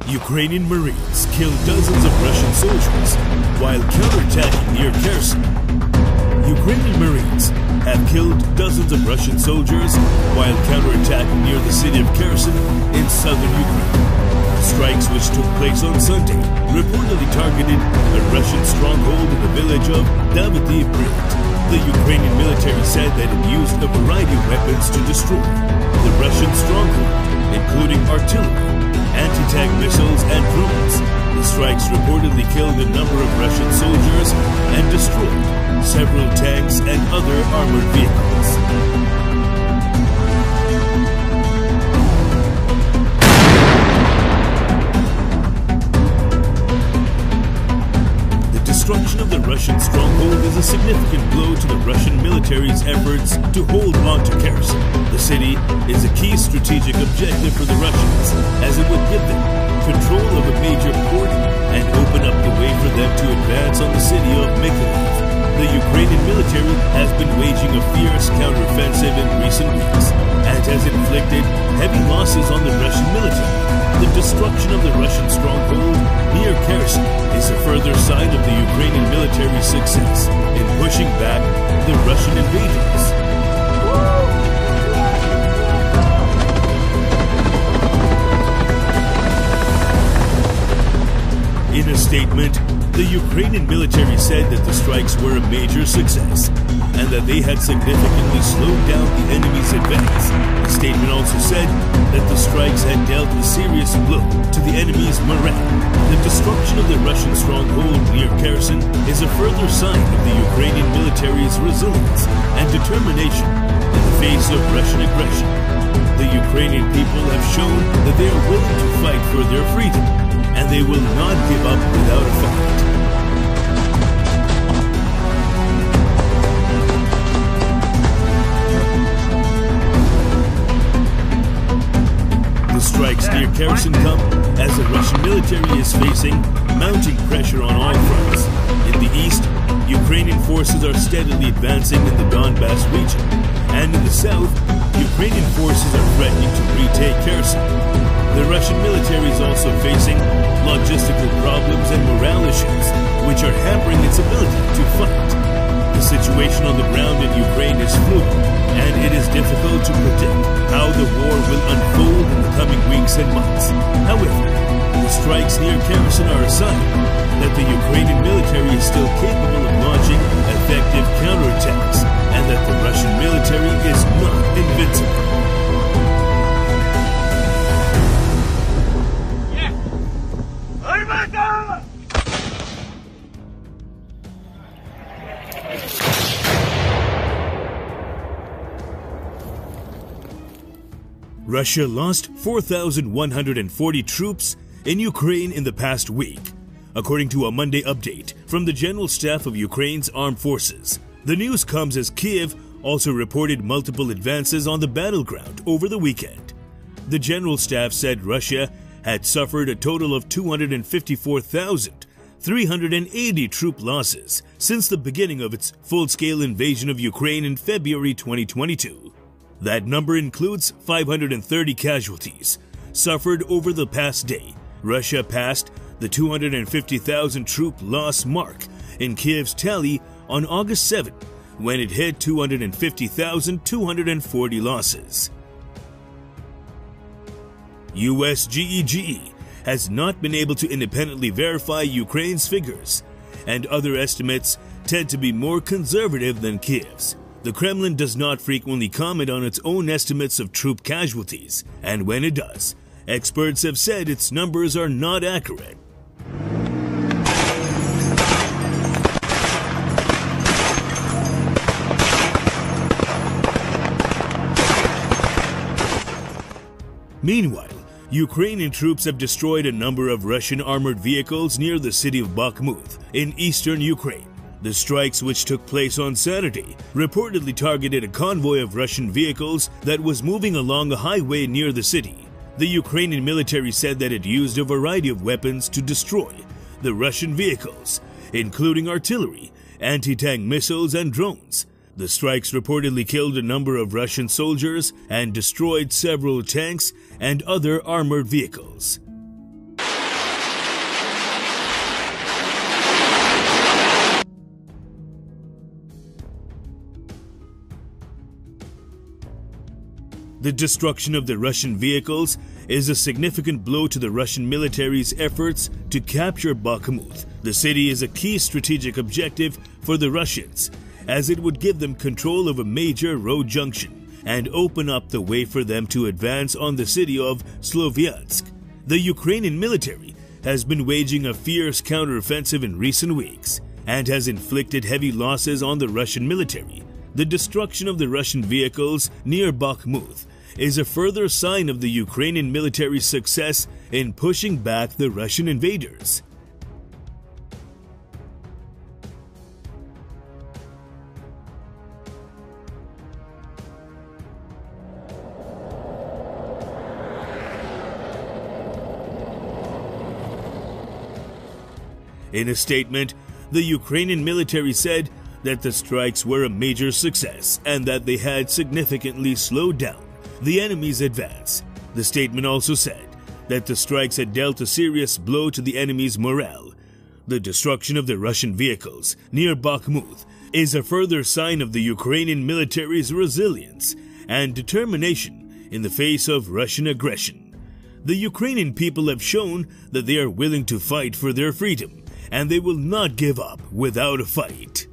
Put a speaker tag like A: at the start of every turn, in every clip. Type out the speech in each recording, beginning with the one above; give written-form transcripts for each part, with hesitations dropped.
A: Ukrainian Marines killed dozens of Russian soldiers while counterattacking near Kherson. Ukrainian Marines have killed dozens of Russian soldiers while counterattacking near the city of Kherson in southern Ukraine. The strikes, which took place on Sunday, reportedly targeted a Russian stronghold in the village of Davydiv. The Ukrainian military said that it used a variety of weapons to destroy the Russian stronghold, including artillery, anti-tank missiles, and drones. The strikes reportedly killed a number of Russian soldiers and destroyed several tanks and other armored vehicles. The destruction of the Russian stronghold is a significant blow to the Russian military's efforts to hold on to Kherson. The city is a key strategic objective for the Russians, as it would give them control of a major port and open up the way for them to advance on the city of Mykolaiv. The Ukrainian military has been waging a fierce counteroffensive in recent weeks and has inflicted heavy losses on the Russian military. The destruction of the Russian stronghold near Kherson is a further sign of the Ukrainian military's success in pushing back the Russian invaders. In a statement, the Ukrainian military said that the strikes were a major success and that they had significantly slowed down the enemy's advance. The statement also said that the strikes had dealt a serious blow to the enemy's morale. The destruction of the Russian stronghold near Kherson is a further sign of the Ukrainian military's resilience and determination in the face of Russian aggression. The Ukrainian people have shown that they are willing to fight for their freedom, and they will not give up without a fight. The strikes near Kherson come as the Russian military is facing mounting pressure on all fronts. In the east, Ukrainian forces are steadily advancing in the Donbass region, and in the south, Ukrainian forces are threatening to retake Kherson. The Russian military is also facing logistical problems and morale issues, which are hampering its ability to fight. The situation on the ground in Ukraine is fluid, and it is difficult to predict how the war will unfold in the coming weeks and months. However, the strikes near Kherson are a sign that the Ukrainian military is still capable of launching effective counterattacks, and that the Russian military is not invincible. Russia lost 4,140 troops in Ukraine in the past week, according to a Monday update from the General Staff of Ukraine's Armed Forces. The news comes as Kiev also reported multiple advances on the battleground over the weekend. The General Staff said Russia had suffered a total of 254,380 troop losses since the beginning of its full-scale invasion of Ukraine in February 2022. That number includes 530 casualties suffered over the past day. Russia passed the 250,000 troop loss mark in Kiev's tally on August 7, when it hit 250,240 losses. US GEGE has not been able to independently verify Ukraine's figures, and other estimates tend to be more conservative than Kiev's. The Kremlin does not frequently comment on its own estimates of troop casualties, and when it does, experts have said its numbers are not accurate. Meanwhile, Ukrainian troops have destroyed a number of Russian armored vehicles near the city of Bakhmut in eastern Ukraine. The strikes, which took place on Saturday, reportedly targeted a convoy of Russian vehicles that was moving along a highway near the city. The Ukrainian military said that it used a variety of weapons to destroy the Russian vehicles, including artillery, anti-tank missiles, and drones. The strikes reportedly killed a number of Russian soldiers and destroyed several tanks and other armored vehicles. The destruction of the Russian vehicles is a significant blow to the Russian military's efforts to capture Bakhmut. The city is a key strategic objective for the Russians, as it would give them control of a major road junction and open up the way for them to advance on the city of Sloviansk. The Ukrainian military has been waging a fierce counteroffensive in recent weeks and has inflicted heavy losses on the Russian military. The destruction of the Russian vehicles near Bakhmut is a further sign of the Ukrainian military's success in pushing back the Russian invaders. In a statement, the Ukrainian military said that the strikes were a major success and that they had significantly slowed down the enemy's advance. The statement also said that the strikes had dealt a serious blow to the enemy's morale. The destruction of the Russian vehicles near Bakhmut is a further sign of the Ukrainian military's resilience and determination in the face of Russian aggression. The Ukrainian people have shown that they are willing to fight for their freedom, and they will not give up without a fight.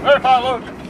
B: Verify load.